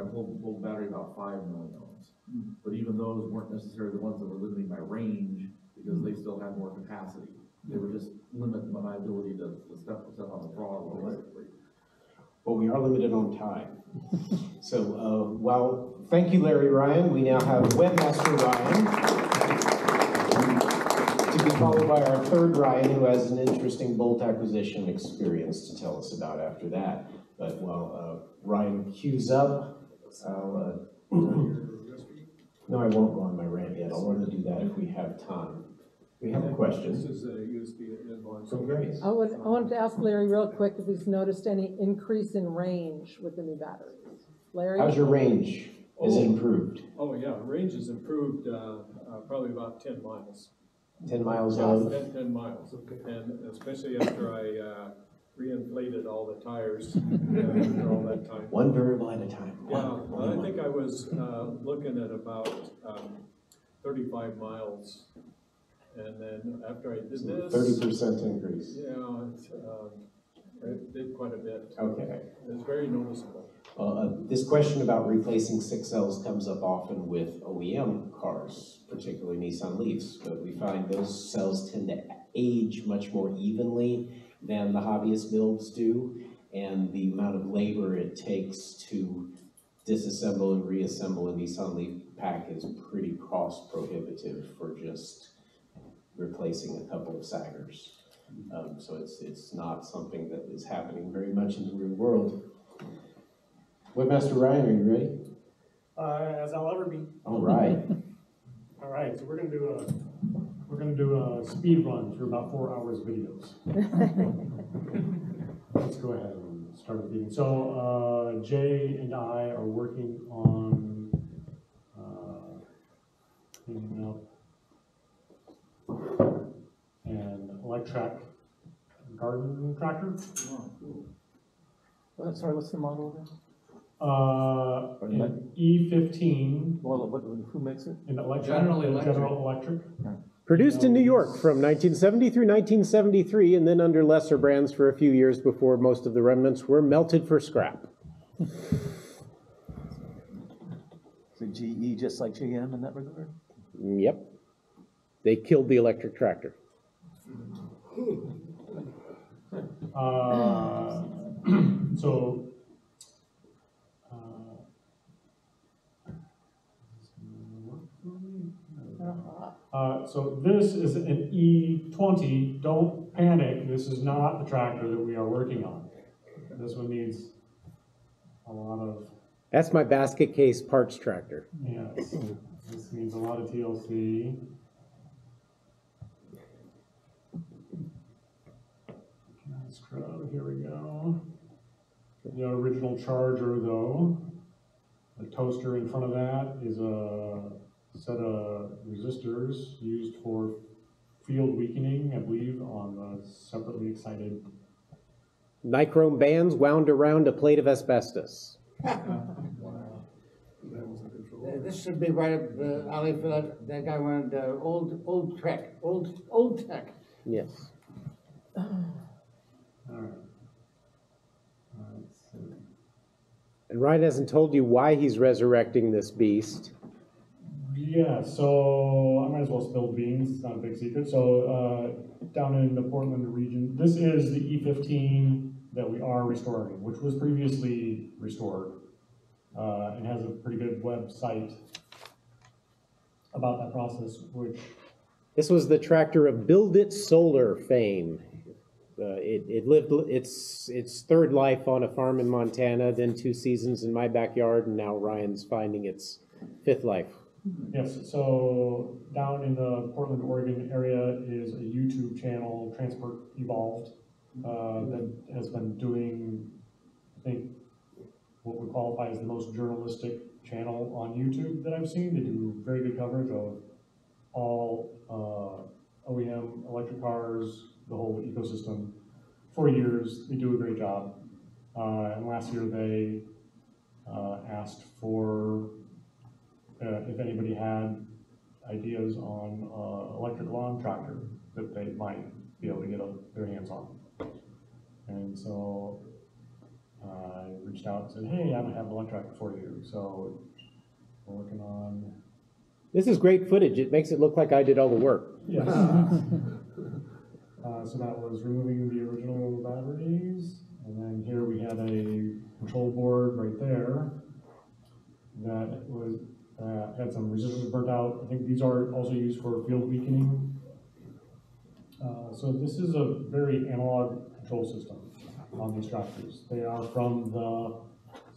I pulled battery about 5 million ohms. But even those weren't necessarily the ones that were limiting my range because they still had more capacity. They were just limiting my ability to step on the throttle, basically. But we are limited on time. So, well, thank you, Larry Ryan. We now have Webmaster Ryan, to be followed by our third Ryan, who has an interesting bolt acquisition experience to tell us about after that. But while Ryan queues up, I'll, no, I won't go on my rant yet. I'll want to do that if we have time. We have a question. This is a USB invoice. From Grace. I wanted to ask Larry real quick if he's noticed any increase in range with the new batteries. Larry? How's your range? Is it improved? Oh yeah, range is improved probably about 10 miles. 10 miles Yeah, of? 10 miles. Okay. And especially after I reinflated all the tires after all that time. One variable at a time. Yeah, I think I was looking at about 35 miles. And then after I did this, 30% increase. Yeah, it did quite a bit. Okay. It's very noticeable. This question about replacing 6 cells comes up often with OEM cars, particularly Nissan Leafs, but we find those cells tend to age much more evenly than the hobbyist builds do, and the amount of labor it takes to disassemble and reassemble a Nissan Leaf pack is pretty cost prohibitive for just replacing a couple of saggers. So it's not something that is happening very much in the real world. Webmaster Ryan, are you ready? As I'll ever be. All right. All right, so we're gonna do a speed run through about 4 hours of videos. Let's go ahead and start with the meeting. So Jay and I are working on cleaning up an Elec-Trak garden tractor. Sorry, what's the model again? An E15. Well, who makes it? An General Electric. Produced in New York from 1970 through 1973, and then under lesser brands for a few years before most of the remnants were melted for scrap. So GE, just like GM in that regard? Yep. They killed the electric tractor. So this is an E20. Don't panic. This is not the tractor that we are working on. This one needs a lot of... That's my basket case parts tractor. Yes. This needs a lot of TLC. Scrub, here we go. The original charger, though, the toaster in front of that is a set of resistors used for field weakening, I believe, on the separately excited. Nichrome bands wound around a plate of asbestos. This should be right up the alley for that guy wanted old tech. Yes. All right. Let's see. And Ryan hasn't told you why he's resurrecting this beast. Yeah, so I might as well spill beans. It's not a big secret. So down in the Portland region, this is the E15 that we are restoring, which was previously restored, and has a pretty good website about that process. Which This was the tractor of Build It Solar fame. It lived its third life on a farm in Montana, then 2 seasons in my backyard, and now Ryan's finding its 5th life. yes, so down in the Portland, Oregon area is a YouTube channel, Transport Evolved, that has been doing, I think, what would qualify as the most journalistic channel on YouTube that I've seen. They do very good coverage of all OEM electric cars, the whole ecosystem. For years, they do a great job. And last year they asked for if anybody had ideas on electric lawn tractor that they might be able to get their hands on. And so I reached out and said, hey, I might have an Elec-Trak for you. So we're working on, This is great footage. It makes it look like I did all the work. yes. So that was removing the original batteries. And then here we had a control board right there that was had some resistors burnt out. I think these are also used for field weakening. So this is a very analog control system on these tractors. They are from the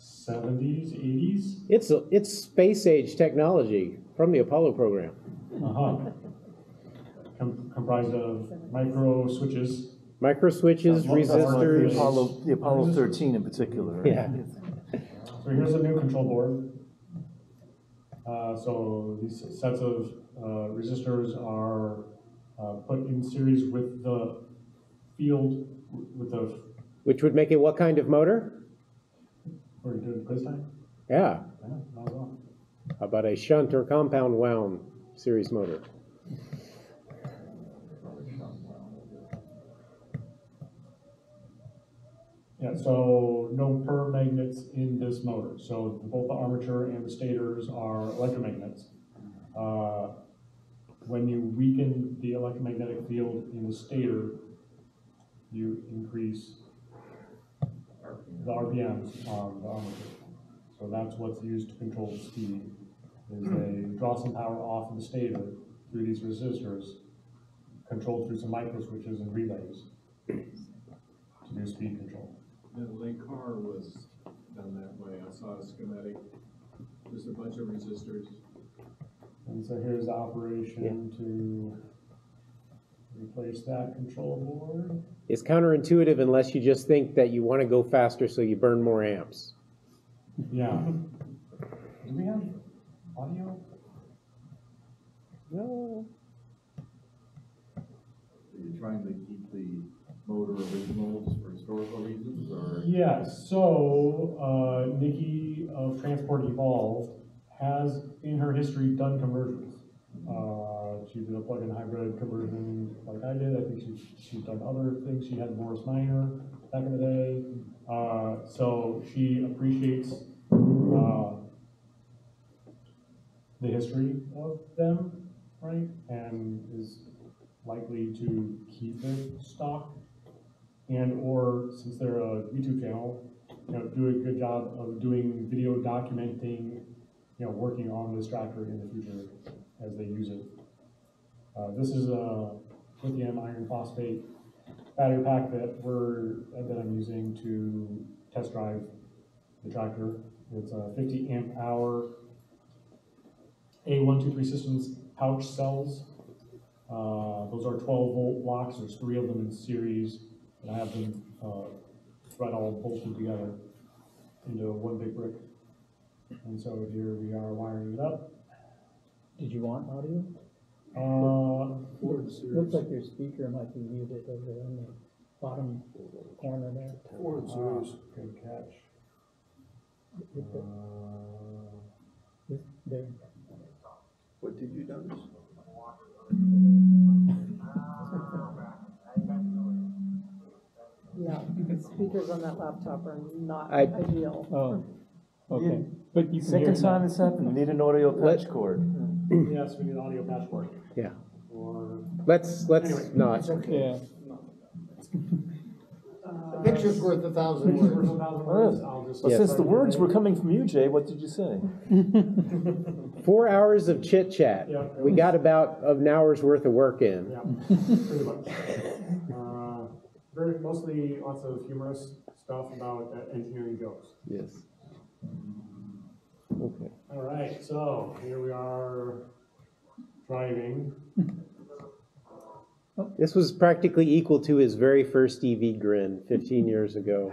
70s, 80s. It's space age technology from the Apollo program. Uh-huh. Comprised of micro switches. Micro switches, resistors. The Apollo 13 in particular, right? Yeah. So here's a new control board. So these sets of resistors are put in series with the field, with the, Which would make it what kind of motor? we're doing quiz time? Yeah. Yeah, not at all. How about a shunt or compound wound series motor? Yeah, so no perm magnets in this motor. So both the armature and the stators are electromagnets. When you weaken the electromagnetic field in the stator, you increase the RPMs on the armature. So that's what's used to control the speed. Is they draw some power off of the stator through these resistors, controlled through some micro switches and relays to do speed control. The late car was done that way. I saw a schematic, just a bunch of resistors. And so here's the operation to replace that control board. It's counterintuitive unless you just think that you want to go faster so you burn more amps. Yeah. Do we have audio? No. Are you trying to keep the motor originals for historical reasons, or? Yeah, so Nikki of Transport Evolved has in her history done conversions. She did a plug-in hybrid conversion like I did. I think she's done other things. She had Morris Minor back in the day. So she appreciates the history of them, right? And is likely to keep it stock. And or, since they're a YouTube channel, do a good job of doing video documenting, working on this tractor in the future as they use it. This is a lithium iron phosphate battery pack that I'm using to test drive the tractor. It's a 50 amp hour A123 Systems pouch cells. Those are 12 volt blocks. There's 3 of them in series, and I have them right all bolted together into one big brick. And so here we are wiring it up. Did you want audio? Looks like your speaker might be muted over there in the bottom corner there. Good catch. There. What did you notice? Yeah, the speakers on that laptop are not I- ideal. Oh, okay. But you can hear Second it time now. it's happened, we need an audio patch cord. Yes, we need an audio patch cord. Yeah. Or Let's Anyway, not. it's okay. Yeah. A picture's worth 1,000 words. I'll just. Well, Yes. since the words were coming from you, Jay, what did you say? 4 hours of chit chat. Yeah. We got about an hour's worth of work in. Yeah, pretty much. Mostly lots of humorous stuff about engineering jokes. Yes. Okay. All right, so here we are driving. This was practically equal to his very first EV grin 15 years ago.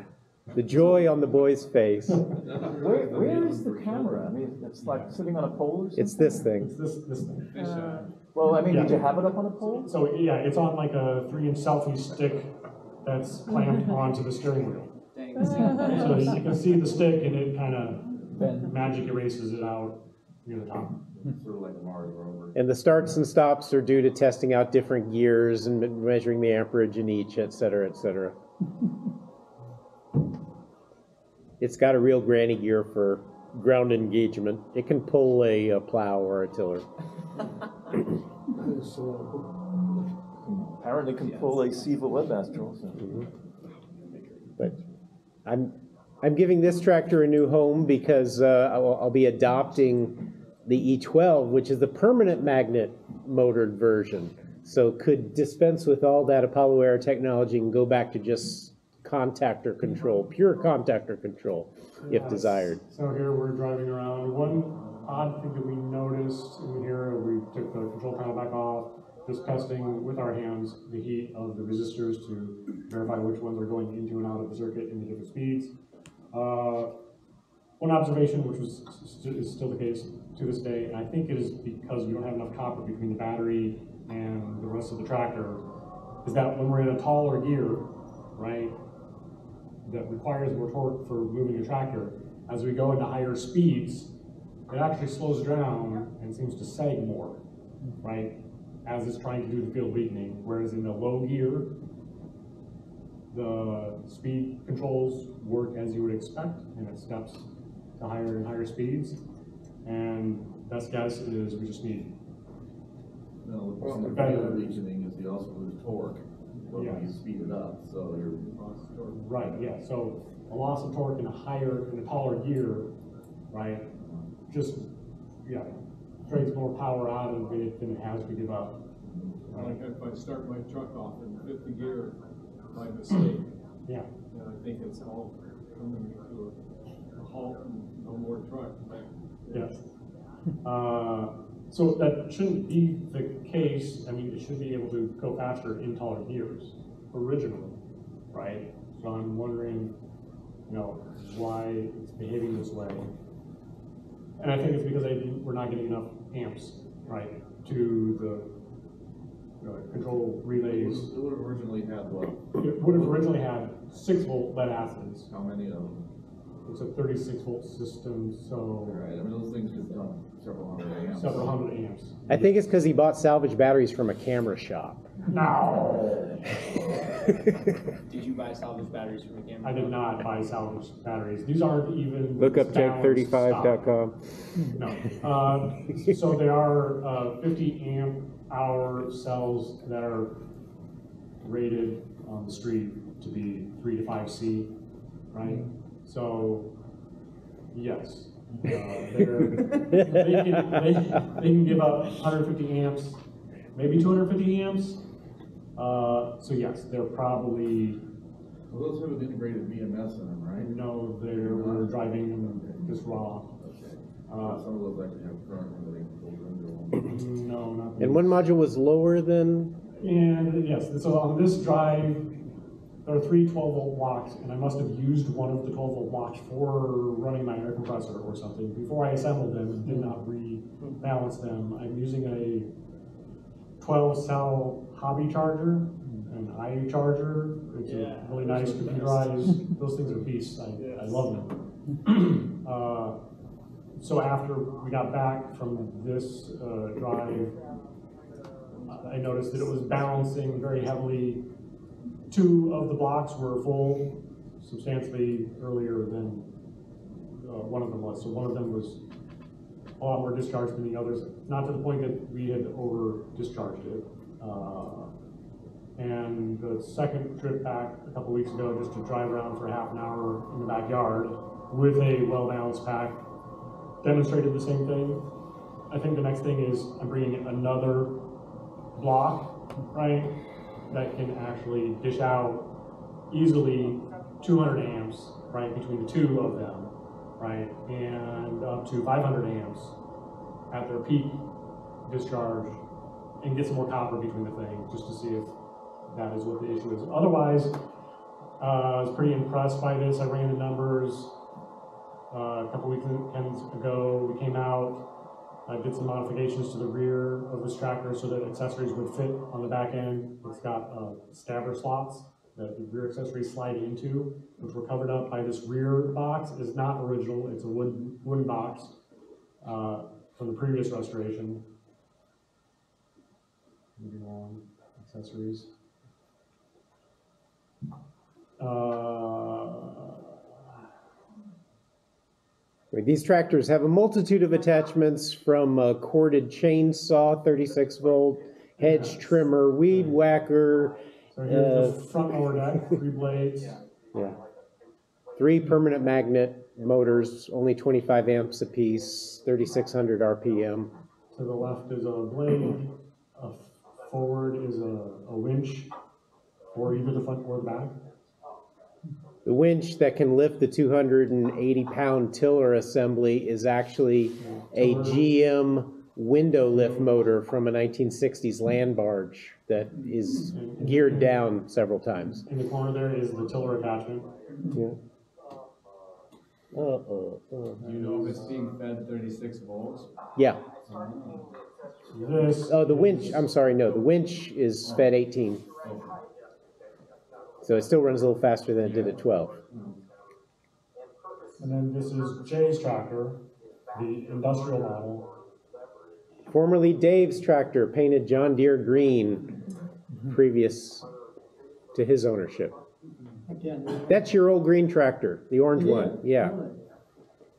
The joy on the boy's face. Where is the camera? I mean, it's like sitting on a pole or something? It's this thing. It's this thing. Well, I mean, Yeah. did you have it up on a pole? So yeah, it's on like a 3-inch selfie stick that's clamped onto the steering wheel. So you can see the stick and it kind of magic erases it out near the top. Sort of like a Mars rover. And the starts and stops are due to testing out different gears and measuring the amperage in each, et cetera, et cetera. It's got a real granny gear for ground engagement. It can pull a plow or a tiller. Apparently can pull a SEVA webmaster also. But I'm giving this tractor a new home because I'll be adopting the E12, which is the permanent magnet motored version. So could dispense with all that Apollo Air technology and go back to just contactor control, pure contactor control, if desired. So here we're driving around. One odd thing that we noticed in here, we took the control panel back off, just testing with our hands the heat of the resistors to verify which ones are going into and out of the circuit in the different speeds. One observation, which is still the case to this day, and I think it is because we don't have enough copper between the battery and the rest of the tractor, is that when we're in a taller gear, right, that requires more torque for moving a tractor, as we go into higher speeds, it actually slows down and seems to sag more, right, as it's trying to do the field weakening, whereas in the low gear, the speed controls work as you would expect, and it steps to higher and higher speeds, and best guess is we just need No, the better weakening is you also lose torque when you speed it up, so you're. right, yeah. So a loss of torque in a taller gear, right? Just drains more power out of it than it has to give up. Like if I start my truck off in fifth gear by mistake, Yeah. then I think it's all coming to a halt and no more truck. Yes. So that shouldn't be the case. I mean, it should be able to go faster in taller gears originally, right? So I'm wondering, why it's behaving this way. And I think it's because we're not getting enough amps, right, to the control relays. It would have originally had what? It would have originally had 6-volt lead acids. How many of them? It's a 36-volt system, so Right, I mean, those things could dump several hundred amps. several hundred amps. I think it's because he bought salvage batteries from a camera shop. No. Did you buy salvage batteries from a camera? I did not buy salvage batteries. These aren't even. Look up balanced jag35.com. No. So there are 50 amp hour cells that are rated on the street to be 3 to 5C, right? So, yes. They can give up 150 amps, maybe 250 amps. So yes, they're probably. Well, those have an integrated BMS in them, right? No, we're driving them just raw. Okay. Some of those actually have current when they filter into them. No, not. And one module was lower than? And yes, so on this drive, there are 3 12-volt blocks, and I must have used one of the 12-volt blocks for running my air compressor or something. Before I assembled them and did not rebalance them, I'm using a 12-cell hobby charger, an IU charger. It's a really nice computerized. Those things are beasts. I love them. So after we got back from this drive, I noticed that it was balancing very heavily. 2 of the blocks were full substantially earlier than one of them was. So one of them was a lot more discharged than the others, not to the point that we had over discharged it. And the second trip back a couple weeks ago, just to drive around for half an hour in the backyard with a well-balanced pack, demonstrated the same thing. I think the next thing is I'm bringing another block, right, that can actually dish out easily 200 amps, right, between the 2 of them, right, and up to 500 amps at their peak discharge, and get some more copper between the things, just to see if that is what the issue is. Otherwise, I was pretty impressed by this. I ran the numbers a couple weekends ago. We came out, I did some modifications to the rear of this tractor so that accessories would fit on the back end. It's got stabber slots that the rear accessories slide into, which were covered up by this rear box. It's not original, it's a wooden box from the previous restoration. Moving on, accessories. These tractors have a multitude of attachments from a corded chainsaw, 36 volt, hedge trimmer, weed whacker. So here's the front mower deck, 3 blades. Yeah. 3 permanent magnet motors, only 25 amps apiece, 3,600 RPM. To the left is a blade, forward is a winch, or either the front or the back. The winch that can lift the 280-pound tiller assembly is actually a GM window lift motor from a 1960s land barge that is geared down several times. In the corner there is the tiller attachment. Yeah. Do you know if it's being fed 36 volts? Yeah. This. Oh, the winch, I'm sorry, no, the winch is fed 18. So it still runs a little faster than it did at 12. And then this is Jay's tractor, the industrial model. Formerly Dave's tractor, painted John Deere green, previous to his ownership. That's your old green tractor, the orange one, yeah.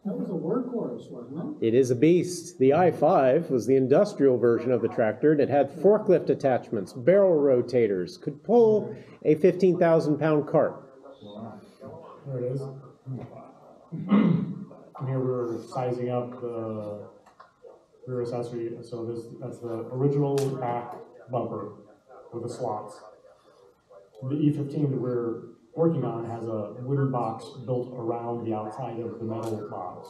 That was a workhorse, wasn't it? It is a beast. The i5 was the industrial version of the tractor, and it had forklift attachments, barrel rotators, could pull a 15,000-pound cart. There it is. And here we're sizing up the rear accessory. So that's the original back bumper with the slots. The E15 that we're working on has a wooden box built around the outside of the metal box,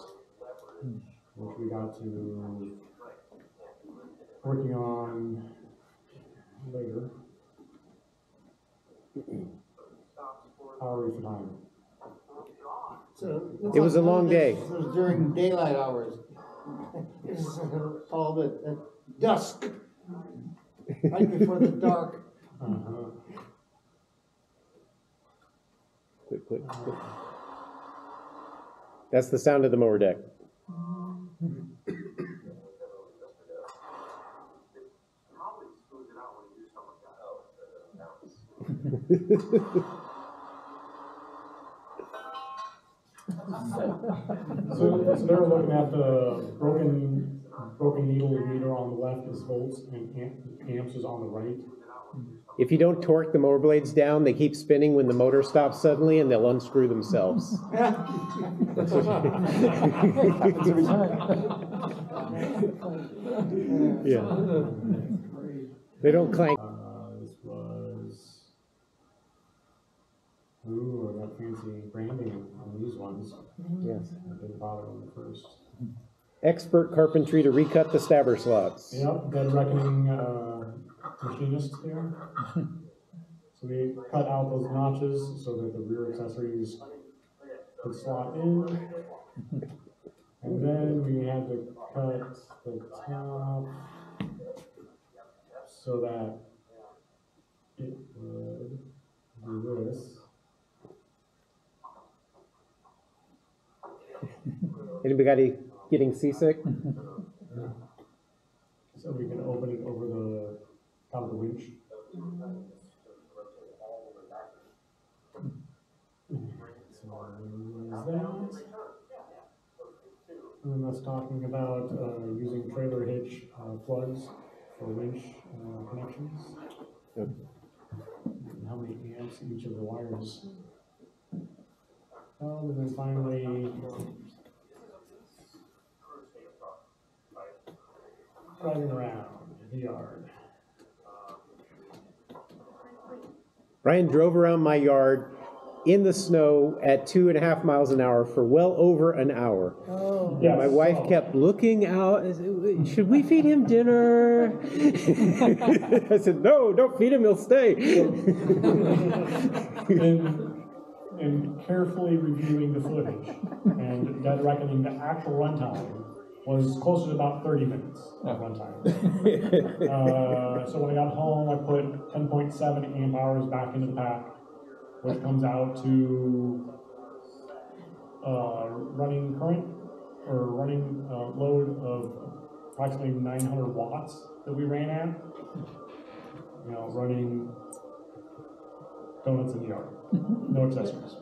which we got to working on later. How are we for time? So, It was a long day. This was during daylight hours. This is all at dusk, right before the dark. Click. That's the sound of the mower deck. So they're looking at the broken needle meter on the left is volts and amps is on the right. If you don't torque the mower blades down, they keep spinning when the motor stops suddenly, and they'll unscrew themselves. Happens every time. Yeah. They don't clank. This was, ooh, I got fancy branding on these ones. Yes. I didn't bother on the first. Expert carpentry to recut the stabber slots. Yep, Dead Reckoning machinist here. So we cut out those notches so that the rear accessories could slot in. And then we had to cut the top so that it would do this. Anybody getting seasick? So we can open it over the top of the winch. So there's that. And then that's talking about using trailer hitch plugs for winch connections. Yep. And how many amps each of the wires. And then finally, driving around the yard. Ryan drove around my yard in the snow at 2.5 miles an hour for well over an hour. Oh. Yes, My wife so- kept looking out. Should we feed him dinner? I said, no, don't feed him, he'll stay. and carefully reviewing the footage and Dead Reckoning, the actual runtime was closer to about 30 minutes of runtime. So when I got home, I put 10.7 amp hours back into the pack, which comes out to running current or running load of approximately 900 watts that we ran at. You know, running donuts in the yard, no accessories.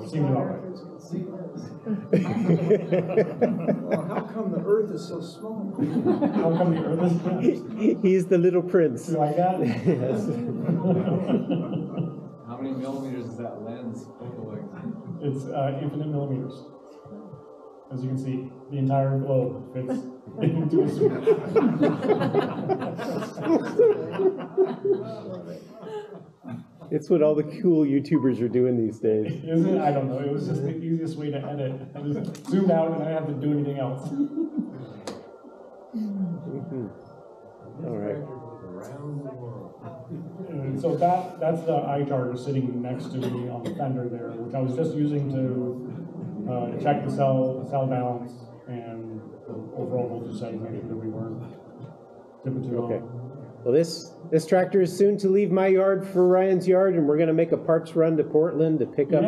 Seemed about right. Well, how come the earth is so small? How come the earth is He's the little prince. You like that? Yes. How many millimeters is that lens focal length? It's infinite millimeters. As you can see, the entire globe fits into a sphere. It's what all the cool YouTubers are doing these days. Is it? I don't know. It was just the easiest way to edit. I just zoomed out and I didn't have to do anything else. All right. And so that's the eye charger sitting next to me on the fender there, which I was just using to check the cell balance and the overall voltage setting, make sure that we weren't dipping too low. Okay. Well, this tractor is soon to leave my yard for Ryan's yard, and we're going to make a parts run to Portland to pick up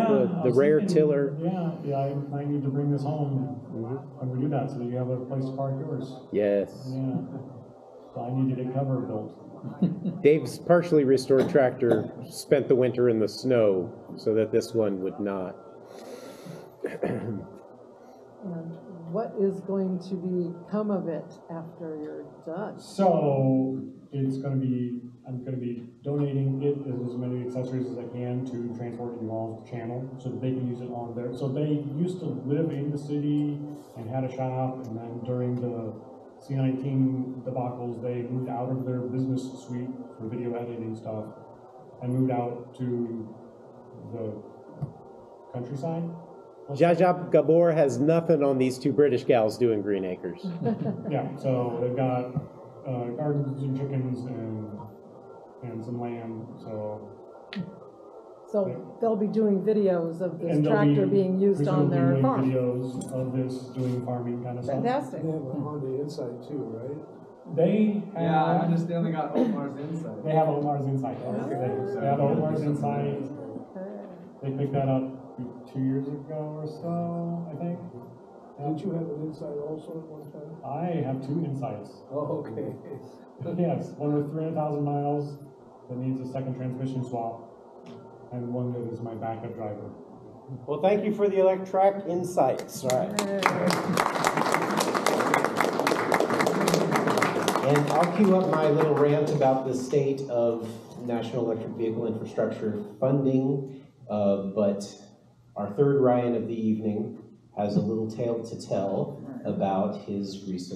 the rare tiller. Yeah, I might need to bring this home when we do that, so that you have a place to park yours. Yes. Yeah. So I need to get cover built. Dave's partially restored tractor spent the winter in the snow, so that this one would not. And what is going to become of it after you're done? So it's going to be, I'm going to be donating it as many accessories as I can to Transport Evolved channel so that they can use it on their, so they used to live in the city and had a shop, and then during the C19 debacles, they moved out of their business suite for video editing stuff and moved out to the countryside. Jajab Gabor has nothing on these two British gals doing Green Acres. Yeah, so they've got gardens and chickens and some land, so they'll be doing videos of this tractor being used on their farm. Videos of this doing farming kind of stuff. Fantastic. They have one on the inside too, right? They have, Yeah, I understand they got Omar's inside. They have Omar's inside. They have Omar's inside. They picked that up 2 years ago or so, I think. Did you have an inside also at one time? I have 2 insides. Oh, okay. Yes, one with 300,000 miles that needs a second transmission swap, and one that is my backup driver. Well, thank you for the Elec-Trak insights. All right. And I'll cue up my little rant about the state of national electric vehicle infrastructure funding, but our third Ryan of the evening has a little tale to tell about his recent